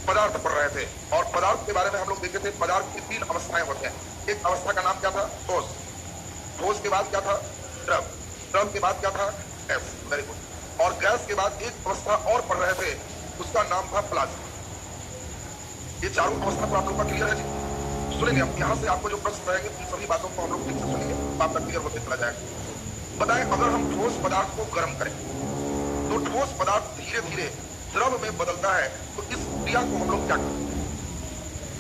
पदार्थ पढ़ रहे थे और पदार्थ के बारे में हम लोग देखे थे। पदार्थ की 3 अवस्थाएं होते हैं। एक अवस्था का नाम क्या था? ठोस। ठोस के बाद क्या था? द्रव। द्रव के बाद क्या था? गैस। Very good. और गैस के बाद एक अवस्था और पढ़ रहे थे, उसका नाम था प्लाज्मा। ये चारों अवस्था पर आप लोग का क्लियर है जी? सुनेंगे हम यहां से आपको जो प्रश्न रहेंगे उन सभी बातों को हम लोग ठीक से सुनेंगे, आपका क्लियर होते चला जाएगा। बताएं, अगर हम ठोस पदार्थ को गर्म करें तो ठोस पदार्थ धीरे धीरे द्रव में बदलता है, तो इस क्रिया को हम लोग क्या करते हैं?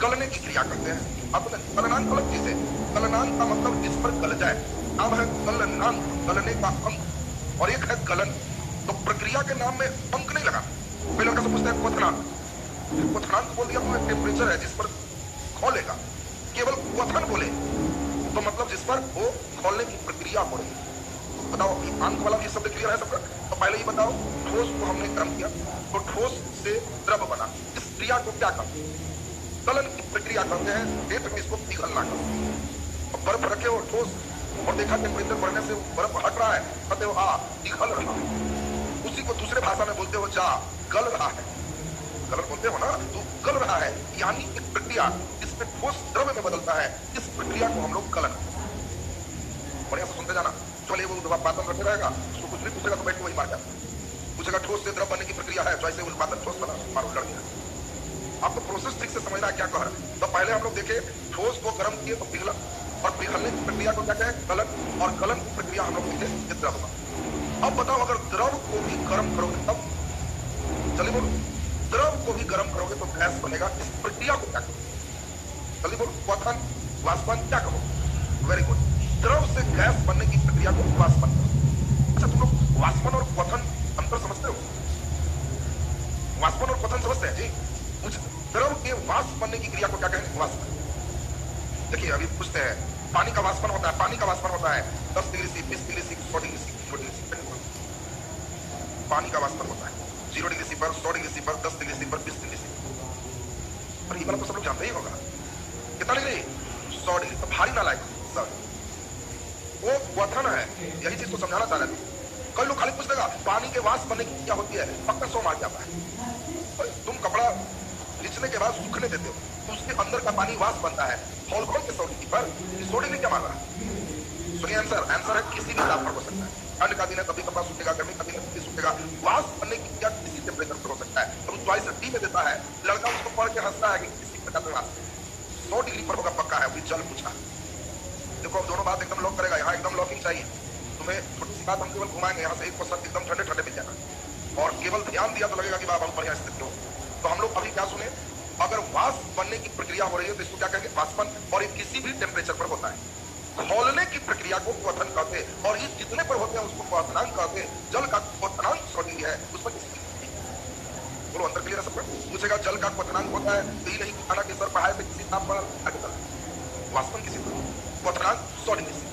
गलने की क्रिया करते हैं। अब गलनांक अलग चीज है। गलनांक का मतलब इस पर गल जाए। अब है गलनांक, गलने का अंक, और एक है गलन। तो प्रक्रिया के नाम में अंक नहीं लगा। पहले लड़का से पूछता है क्वथनांक, क्वथनांक बोल दिया तो टेम्परेचर है जिस पर खोलेगा। केवल क्वथन बोले तो मतलब जिस पर वो खोलने की प्रक्रिया हो रही है। बताओ, अंक वाला भी शब्द क्लियर है सबका? तो पहले ही बताओ, ठोस को हमने गर्म किया तो ठोस से द्रव बना। इस क्रिया को क्या कहते हैं? गलन की प्रक्रिया कहते हैं। पेट में इसको पिघलना कहते हैं। और बर्फ रखे हो ठोस और देखा टेम्परेचर बढ़ने से बर्फ हट रहा है, कहते हो आ पिघल रहा है। उसी को दूसरे भाषा में बोलते हो जा गल रहा है। गलन बोलते हो ना, तो गल रहा है, यानी एक प्रक्रिया जिसमें ठोस द्रव में बदलता है, इस प्रक्रिया को हम लोग गलन। बढ़िया से सुनते जाना। चलिए, वो उत्पादन रखे रहेगा, उसको कुछ भी पूछेगा तो बैठ वही मार जाता। पूछेगा ठोस से द्रव बनने की प्रक्रिया है, तो ऐसे उत्पादन ठोस बना, मारो लड़ गया। आपको प्रोसेस ठीक से समझना क्या कह रहा है। तो पहले हम लोग देखे ठोस को गर्म किए तो पिघला, और पिघलने की प्रक्रिया को क्या कहे? गलन। और गलन की प्रक्रिया हम लोग देखे द्रव बना। अब बताओ, अगर द्रव को भी गर्म करोगे तब, चलिए बोलो, द्रव को भी गर्म करोगे तो गैस बनेगा। इस प्रक्रिया को क्या कहो? जल्दी बोलो, क्वथन, वाष्पन, क्या कहो? Very good. द्रव से गैस बनने की प्रक्रिया को वाष्पन। अच्छा, तुम लोग वाष्पन और क्वथन अंतर समझते हो? वाष्पन और क्वथन समझते हैं जी? कुछ द्रव के वाष्प बनने की क्रिया को क्या कहेंगे? वाष्पन। देखिए, अभी पूछते हैं, पानी का वाष्पन होता है, पानी का वाष्पन होता है 10 degree C, 20 degree C, 100 degree C, 100 degree C. पानी का वाष्पन होता है 0 डिग्री सी पर, 100 डिग्री सी पर, 10 डिग्री सी पर, 20 डिग्री सी। और ये वाला तो सब लोग जानते ही होगा। कितना डिग्री? 100 डिग्री। तो भारी ना लायक सर, वो क्वथन है। यही चीज को समझाना चाह रहे थे। कई लोग खाली पूछ देगा पानी के वाष्प बनने की क्या होती है, पक्का 100 मार जाता है। तुम कपड़ा खींचने के बाद सूखने देते हो तो उसके अंदर का पानी वाष्प बनता है। हॉल खोल के 100 डिग्री पर, 100 डिग्री क्या मार रहा है? सुनिए आंसर, आंसर है किसी भी ताप पर हो सकता है। ठंड का दिन है तभी कपड़ा सूखेगा, गर्मी का दिन है तभी सूखेगा। वाष्प बनने की क्या किसी टेम्परेचर पर हो सकता है। तो चॉइस डी में देता है। लड़का उसको पढ़ के हंसता है कि किसी प्रकार का वाष्प 100 डिग्री पर होगा पक्का है। जल पूछा, देखो अब दोनों बात एकदम लॉक करेगा। यहाँ एकदम लॉकिंग चाहिए। तुम्हें छोटी सी बात हम केवल घुमाएंगे, यहाँ से एक क्वेश्चन एकदम ठंडे ठंडे मिल जाएगा, और केवल ध्यान दिया तो लगेगा कि बहुत बढ़िया स्थिति हो। तो हम लोग अभी क्या सुने, अगर वाष्प बनने की प्रक्रिया हो रही है तो इसको क्या कहेंगे? वाष्पन। और ये किसी भी टेम्परेचर पर होता है। खौलने की प्रक्रिया को क्वथन कहते हैं, और ये जितने पर होते हैं उसको क्वथनांक कहते हैं। जल का क्वथनांक 100 डिग्री है, उसमें बोलो अंतर क्लियर है सबका? पूछेगा जल का क्वथनांक होता है तो ये नहीं खाना के सर पढ़ाए थे किसी ताप पर, आगे चल वाष्पन किसी पर, क्वथनांक 100 डिग्री से।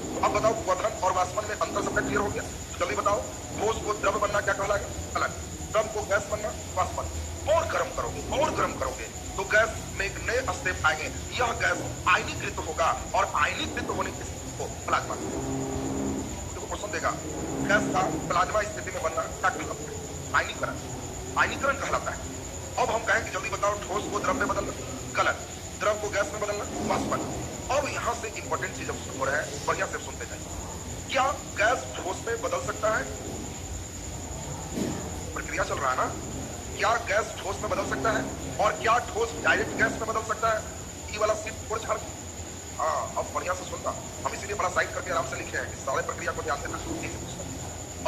तो अब बताओ, क्वथन और वाष्पन में अंतर सबका क्लियर हो गया? जल्दी बताओ, ठोस को द्रव बनना क्या कहलाएगा? अलग। द्रव को गैस बनना वाष्पन। और गर्म करोगे, और गर्म करोगे तो गैस में एक नए स्टेप आएंगे। यह गैस आयनीकृत होगा, और आयनीकृत होने की स्थिति को प्लाज्मा। देखो क्वेश्चन देगा, गैस का प्लाज्मा स्थिति में बनना क्या कहलाता है? आयनीकरण। आयनीकरण कहलाता है। अब हम कहें कि जल्दी बताओ, ठोस को द्रव में बदलना गलत, द्रव को गैस में बदलना वाष्पन। अब यहां से इंपॉर्टेंट चीज हो रहा है, बढ़िया से सुनते जाइए। क्या गैस ठोस में बदल सकता है? प्रक्रिया चल रहा है ना। क्या गैस ठोस में बदल सकता है? और क्या ठोस डायरेक्ट गैस में बदल सकता है? ये वाला सिर्फ थोड़ा छाड़। हाँ, अब बढ़िया से सुनता। हम इसीलिए बड़ा साइड करके आराम से लिखे हैं, इस सारे प्रक्रिया को ध्यान देना।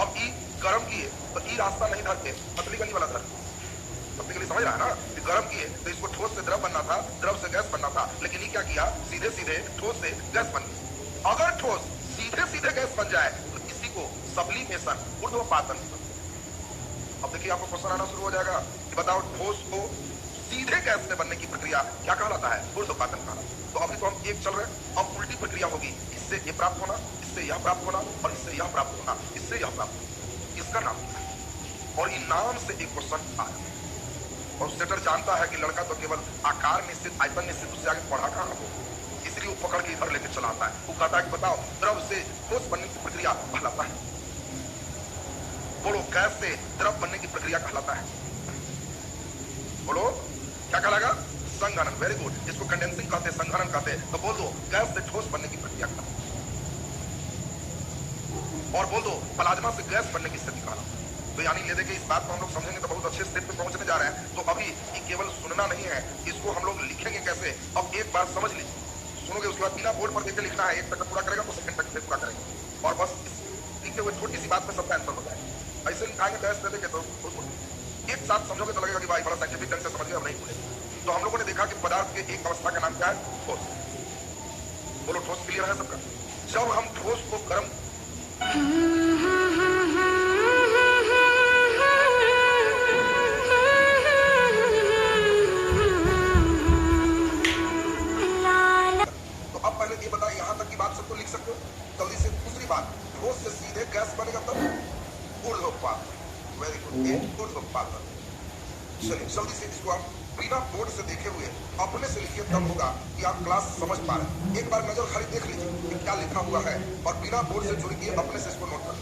अब ई गर्म किए तो ई रास्ता नहीं धरते, पतली गली वाला धर। पतली गली समझ रहा है ना? गर्म किए तो इसको ठोस से द्रव बनना था, द्रव से गैस बनना था, लेकिन ये क्या किया? सीधे सीधे ठोस से गैस बन गई। अगर ठोस सीधे सीधे गैस बन जाए तो इसी को सब्लिमेशन, ऊर्ध्वपातन। अब देखिए आपको क्वेश्चन आना शुरू हो जाएगा कि बताओ, ठोस को सीधे गैस में बनने की प्रक्रिया क्या कहलाता है? ऊर्ध्वपातन कहलाता। तो अभी तो हम एक चल रहे हैं, अब उल्टी प्रक्रिया होगी। इससे ये प्राप्त होना, इससे यह प्राप्त होना, और इससे यह प्राप्त होना, इससे यह प्राप्त होना। इसका नाम क्या है? और ये नाम से एक क्वेश्चन आया, और सेटर जानता है कि लड़का तो केवल आकार निश्चित, आयतन निश्चित, उससे आगे पढ़ा कहाँ हो, इसलिए वो पकड़ के इधर लेके चला आता है। वो कहता है कि बताओ, द्रव से ठोस बनने की प्रक्रिया कहलाता है। बोलो, गैस से द्रव बनने की प्रक्रिया कहलाता है? बोलो, संघनन, वेरी गुड, इसको कंडेंसिंग कहते हैं, संघनन कहते हैं। तो बोल दो गैस से ठोस बनने की प्रक्रिया का, और बोल दो प्लाज्मा से गैस बनने की स्थिति का। तो यानी ले देखिए, इस बात को हम लोग समझेंगे तो बहुत अच्छे स्टेप पे पहुंचने जा रहे हैं। तो अभी ये केवल सुनना नहीं है, इसको हम लोग लिखेंगे कैसे। अब एक बार समझ लीजिए, सुनोगे उसके बाद बिना बोर्ड पर देख के लिखना है। 1 सेकंड पूरा करेगा तो सेकंड तक पूरा करेगा, और बस लिखते हुए छोटी सी बात में सबका आंसर हो जाए। ऐसे लिखाएंगे टेस्ट दे देंगे तो एक साथ समझोगे तो लगेगा कि भाई बड़ा साइंटिफिक ढंग से समझ गए, अब नहीं भूलेंगे। तो हम लोगों ने देखा कि पदार्थ के एक अवस्था का नाम क्या है, ठोस। बोलो ठोस क्लियर है सबका। जब हम ठोस को गर्म तो अब पहले ये बताइए, यहां तक की बात सबको लिख सकते हो जल्दी से। दूसरी बात, ठोस से सीधे गैस बनेगा तब ऊर्ध्वपात, वेरी गुड, ये ऊर्ध्वपात। चलिए जल्दी से इसको आप बिना बोर्ड से देखे हुए अपने से लिखिए, तब होगा कि आप क्लास समझ पा रहे हैं। एक बार नजर खाली देख लीजिए कि क्या लिखा हुआ है, और बिना बोर्ड से जुड़िए, अपने से इसको नोट कर।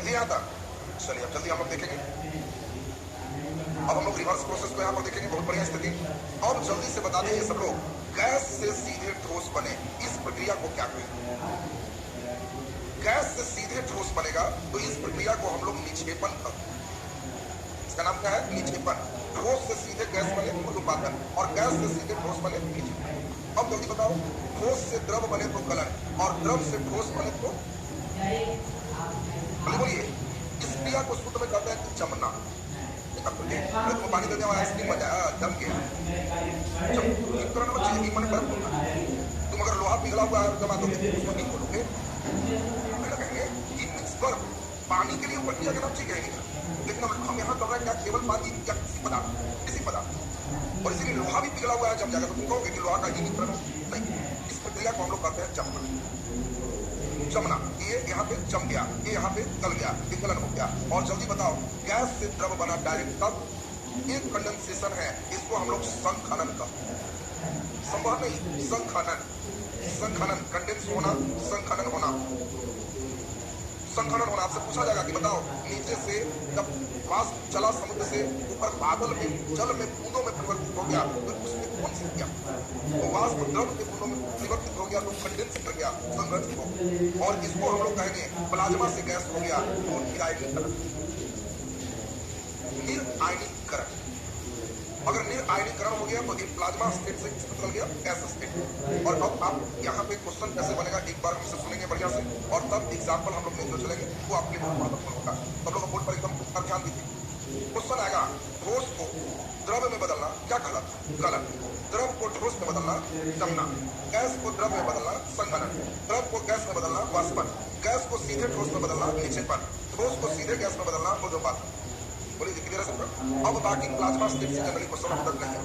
यहाँ तक चलिए, अब जल्दी हम लोग देखेंगे। अब हम लोग रिवर्स प्रोसेस को यहाँ पर देखेंगे, बहुत बढ़िया स्थिति। अब जल्दी से बता दीजिए सब लोग, गैस से सीधे ठोस बने इस प्रक्रिया को क्या कहें। गैस से सीधे ठोस बनेगा तो इस प्रक्रिया को हम लोग निक्षेपण कहते हैं। इसका नाम क्या है, निक्षेपण। ठोस से सीधे गैस बने ऊर्ध्वपातन, और गैस से सीधे ठोस बने निक्षेपण। अब जल्दी बताओ, ठोस से द्रव बने तो गलन, और द्रव से ठोस बने तो बोलिए। इस क्रिया को सूत्र में कहते हैं कि जमना। तो पानी देने वाला आइसक्रीम बन जाए, जम गया। तुम अगर लोहा पिघला हुआ जमा दोगे उसमें नहीं बोलोगे, कहेंगे कि मिक्स कर पानी के लिए प्रक्रिया का नाम ठीक है। लेकिन हम यहाँ कर रहे हैं क्या, केवल पानी या किसी पदार्थ, और इसीलिए लोहा भी पिघला हुआ है जम जाएगा। तो तुम कहोगे कि लोहा का ईनीकरण नहीं। इस प्रक्रिया को हम लोग कहते हैं जमना। जमना, ये यहाँ पे जम गया, ये यहाँ पे गल गया, ये गलन हो गया। और जल्दी बताओ, गैस से द्रव बना डायरेक्ट तब ये कंडेंसेशन है, इसको हम लोग संघनन कहते हैं। संवहन नहीं, संघनन। संघनन, कंडेंस होना, संघनन होना। संघनन होना, आपसे पूछा जाएगा कि बताओ, नीचे से जब वाष्प चला समुद्र से ऊपर बादल में, जल में, बूंदों में परिवर्तित हो गया, तो उसने कौन सी किया, तो वाष्प द्रव के बूंदों में परिवर्तित हो गया, तो कंडेंस कर गया, संघनित हो गया। और इसको हम लोग कहेंगे प्लाज्मा से गैस हो गया तो निरायनीकरण। निरायनीकरण, अगर निरायनीकरण हो गया तो एक प्लाज्मा स्टेट से बदल गया गैस स्टेट। और अब आप यहाँ पे क्वेश्चन कैसे बनेगा, एक बार हमसे सुनेंगे बढ़िया से, और तब एग्जाम्पल हम लोग जो चलेंगे वो आपके लिए बहुत महत्वपूर्ण होगा। सब लोग बोर्ड पर एकदम पर ध्यान दीजिए। क्वेश्चन आएगा, ठोस को द्रव में बदलना क्या गलत, गलत। द्रव को ठोस में बदलना जमना, गैस को द्रव में बदलना संघनन, द्रव को गैस में बदलना वाष्पन, गैस को सीधे ठोस में बदलना निक्षेपण, ठोस को सीधे गैस में बदलना ऊर्ध्वपातन। बोलिए क्लियर है सबका। अब बाकी प्लाज्मा स्टेट से जनरली क्वेश्चन उत्तर नहीं है,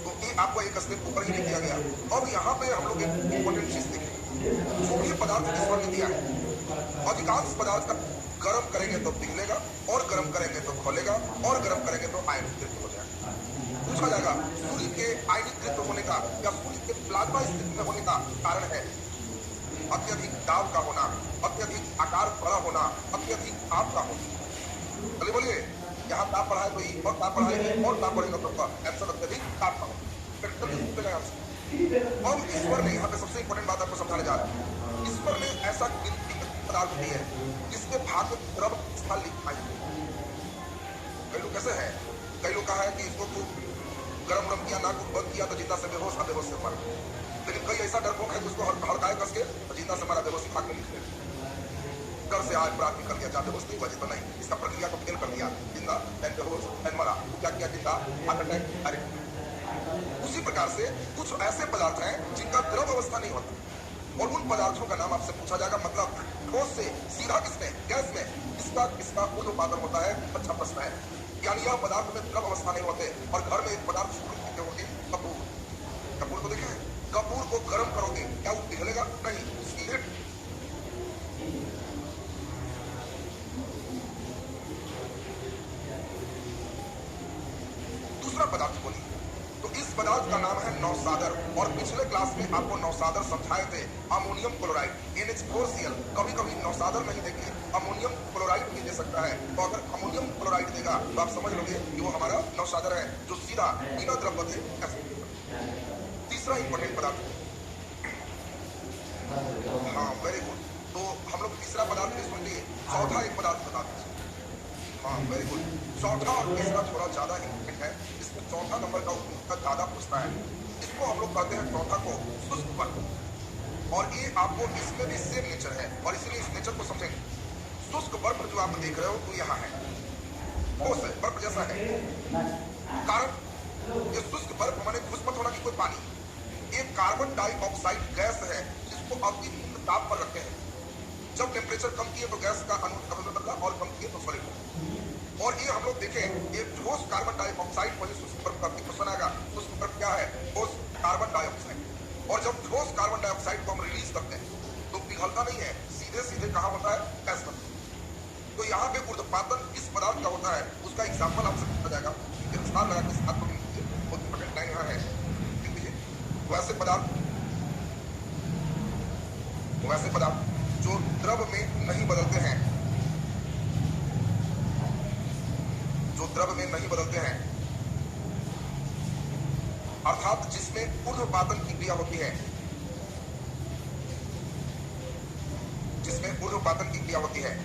तो ये आपको एक स्टेप ऊपर ही लिख दिया गया। अब यहाँ पे हम लोग एक इंपॉर्टेंट चीज देखेंगे, जो भी पदार्थ ईश्वर ने दिया है, अधिकांश पदार्थ का गर्म करेंगे तो पिघलेगा, और गर्म करेंगे तो खोलेगा, और गर्म करेंगे तो आयनीकृत हो जाएगा। पूछा जाएगा सूर्य के आयनीकृत होने का या सूर्य के प्लाज्मा स्थिति में होने का कारण है अत्यधिक दाब का होना, अत्यधिक आकार बड़ा होना, अत्यधिक ताप का होना। चलिए बोलिए, यहाँ ताप बढ़ा है तो ई, और ताप बढ़ा है और ताप बढ़ेगा तो आंसर अत्यधिक ताप का होगा। अब ईश्वर ने यहाँ पे सबसे इंपॉर्टेंट बात आपको समझाने जा रहा है, ईश्वर ने ऐसा पदार्थ दी है जिसके भाग द्रव स्थल लिखा है। कई लोग कैसे है, कई लोग कहा है कि इसको तू गरम गरम किया, नाक बंद किया तो जिंदा से बेहोश, बेहोश से मर। लेकिन कई ऐसा डरपोक है कि उसको हड़काए कस के तो जिंदा से मरा, बेहोश भाग में लिख दे। डर से आज प्राण निकल गया, जाते होश नहीं हुआ तो नहीं, इसका प्रक्रिया को फेल कर दिया, जिंदा एंड बेहोश एंड मरा। तो क्या किया? जिंदा, हार्ट अटैक, अरे। उसी प्रकार से कुछ ऐसे पदार्थ हैं जिनका द्रव अवस्था नहीं होता, और उन पदार्थों का नाम आपसे पूछा जाएगा, मतलब ठोस से सीधा किसमें? गैस में। इसका किसका ऊर्ध्वपातन होता है? अच्छा प्रश्न है। यानी यह पदार्थ में द्रव अवस्था नहीं होते। और घर में एक पदार्थ शुरू होंगे, कपूर। कपूर को देखें, कपूर को गर्म करोगे, क्या वो पिघलेगा? नहीं, सीधे। दूसरा पदार्थ बोलिए, तो इस पदार्थ का नाम है नौसादर। और पिछले क्लास में आपको नौसादर समझाए थे, अमोनियम क्लोराइड, NH4Cl। कभी कभी नौसादर नहीं देंगे, अमोनियम क्लोराइड भी दे सकता है। तो अगर अमोनियम क्लोराइड देगा तो आप समझ लोगे कि वो हमारा नौसादर है, जो सीधा बिना द्रव बदले। तीसरा इंपॉर्टेंट पदार्थ, हाँ वेरी गुड, तो हम लोग तीसरा पदार्थ भी सुन लिए, चौथा एक पदार्थ बता दीजिए। हाँ वेरी गुड, चौथा और तीसरा थोड़ा ज्यादा इंपॉर्टेंट है, इसमें चौथा नंबर का उत्तर ज्यादा पूछता है। इसको हम लोग कहते हैं चौथा को शुष्क बर्फ, और ये आपको इसमें भी सेम नेचर है, और इसीलिए इस नेचर को समझेंगे। शुष्क बर्फ जो आप देख रहे हो तो यहाँ है, ठोस है, बर्फ जैसा है। कारण ये शुष्क बर्फ माने खुशमत होना कि कोई पानी, एक कार्बन डाइऑक्साइड गैस है जिसको अति निम्न ताप पर रखते हैं। जब टेम्परेचर कम किए तो गैस का अणु कम बदला, और कम किए तो सॉलिड। और ये हम लोग देखें, एक ठोस कार्बन डाइऑक्साइड वही शुष्क बर्फ का क्वेश्चन आएगा। शुष्क बर्फ क्या है? ठोस कार्बन डाइऑक्साइड। और जब ठोस कार्बन डाइऑक्साइड को हम रिलीज करते हैं तो पिघलता नहीं है, सीधे सीधे कहां होता है? गैस बनता है। तो यहाँ पे ऊर्ध्वपातन किस पदार्थ का होता है उसका एग्जाम्पल आपसे पूछा जाएगा। स्थान लगा के साथ बहुत इंपॉर्टेंट लाइन यहाँ है, वैसे पदार्थ जो द्रव में नहीं बदलते हैं, जो द्रव में नहीं बदलते हैं, अर्थात जिसमें ऊर्ध्वपातन की क्रिया होती है, जिसमें ऊर्ध्वपातन की क्रिया होती है।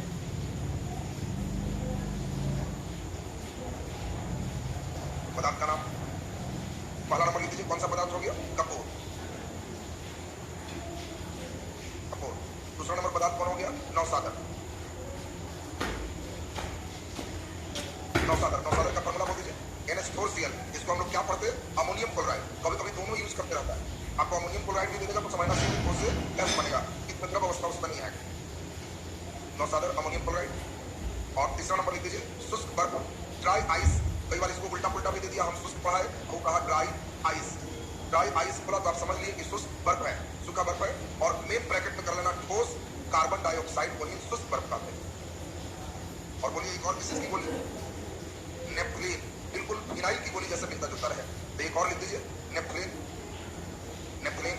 पदार्थ का नाम पहला नंबर लिख दीजिए, कौन सा पदार्थ हो गया? कपूर। कपूर। दूसरा नंबर पदार्थ कौन हो गया? नौसादर। नौसादर, नौसादर का फॉर्मूला बोल दीजिए, NH4Cl। इसको हम लोग क्या पढ़ते हैं? Ammonium chloride. कभी कभी दोनों यूज करते रहता है। आपको अमोनियम क्लोराइड भी दे देगा तो समझना से गैस बनेगा, इसमें द्रव अवस्था नहीं आएगा। नौसादर, अमोनियम क्लोराइड। और तीसरा नंबर लिख दीजिए, शुष्क बर्फ, ड्राई आइस। कई बार इसको उल्टा पुल्टा भी दे दिया, हम शुष्क पढ़ाए, वो कहा ड्राई आइस। ड्राई आइस बोला तो आप समझ लिए कि शुष्क बर्फ है, सूखा बर्फ है। और मेन ब्रैकेट में कर लेना ठोस कार्बन डाइऑक्साइड को ही शुष्क बर्फ कहते हैं। और बोलिए एक और किस चीज की गोली? नेफ्थलीन। बिल्कुल फिनाइल की गोली जैसे मिलता जुलता रहे। तो एक और लिख दीजिए, नेफ्थलीन। नेफ्थलीन,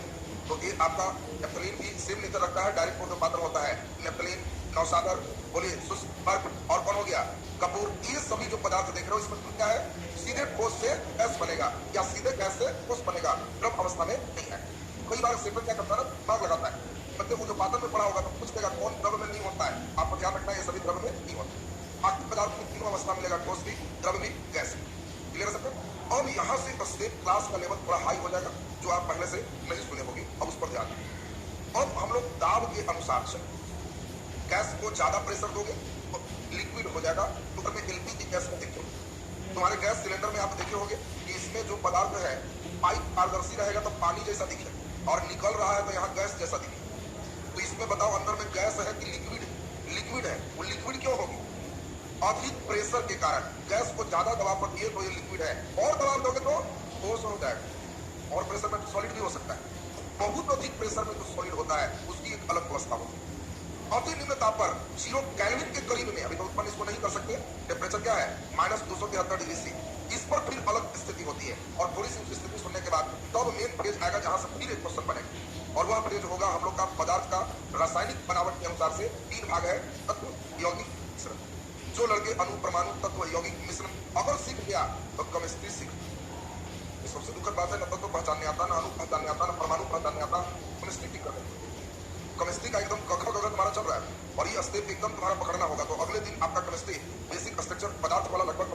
तो ये आपका नेफ्थलीन भी सेम नेचर रखता है, डायरेक्ट ऊर्ध्वपातन होता है। नेफ्थलीन, नौसादर, बोलिए शुष्क बर्फ, और कौन हो गया? कपूर। ये सभी जो पदार्थ देख रहे हो इसमें क्या है? सीधे ठोस से गैस बनेगा या सीधे गैस से ठोस बनेगा, द्रव अवस्था में नहीं है। कई बार सेपल क्या करता है ना, दिमाग लगाता है, मतलब ऊर्ध्वपातन में पढ़ा होगा तो पूछ देगा कौन द्रव में नहीं होता है। आपको ध्यान रखना है ये सभी द्रव में नहीं होता। बाकी पदार्थ को तीनों अवस्था मिलेगा, ठोस भी, द्रव भी, गैस भी। क्लियर है सबको? अब यहाँ से स्टेप क्लास का लेवल थोड़ा हाई हो जाएगा, जो आप पहले से नहीं सुने होगी, अब उस पर ध्यान दें। अब हम लोग दाब के अनुसार चलें। गैस को ज्यादा प्रेशर दोगे तो लिक्विड हो जाएगा। तो अगर LPG गैस में देखो, तुम्हारे गैस सिलेंडर में आप देखे होंगे कि इसमें जो पदार्थ है पाइप पारदर्शी रहेगा तो पानी जैसा दिखे, और निकल रहा है तो यहाँ गैस जैसा दिखे। तो इसमें बताओ अंदर में गैस है कि लिक्विड? लिक्विड है। वो लिक्विड क्यों होगी? अधिक प्रेशर के कारण। गैस को ज्यादा दबाव पर दिए तो ये लिक्विड है, और दबाव दोगे तो ठोस हो जाएगा, और प्रेशर में सॉलिड भी हो सकता है। बहुत अधिक प्रेशर में जो सॉलिड होता है उसकी एक अलग अवस्था होती है। अति निम्न ताप पर 0 केल्विन के करीब में, अभी तो उत्पन्न इसको नहीं कर सकते, टेम्परेचर क्या है? -273 डिग्री सी। इस पर फिर अलग स्थिति होती है। और थोड़ी सी स्थिति सुनने के बाद तब मेन फ्रेज आएगा जहां से फिर एक क्वेश्चन बनेगा, और वह फ्रेज होगा हम लोग का पदार्थ का रासायनिक बनावट के अनुसार से 3 भाग है, तत्व, यौगिक, मिश्रण। जो लड़के अणु, परमाणु, तत्व, यौगिक, मिश्रण अगर सीख गया तो केमिस्ट्री सीख। सबसे दुखद बात है, न तत्व पहचानने आता, न अणु पहचानने आता, न परमाणु पहचानने आता, केमिस्ट्री ठीक कर देते। केमिस्ट्री का एकदम कखा तुम्हारा चल रहा है, और ये स्टेप एकदम तुम्हारा पकड़ना होगा। तो अगले दिन आपका केमिस्ट्री बेसिक स्ट्रक्चर पदार्थ वाला लगभग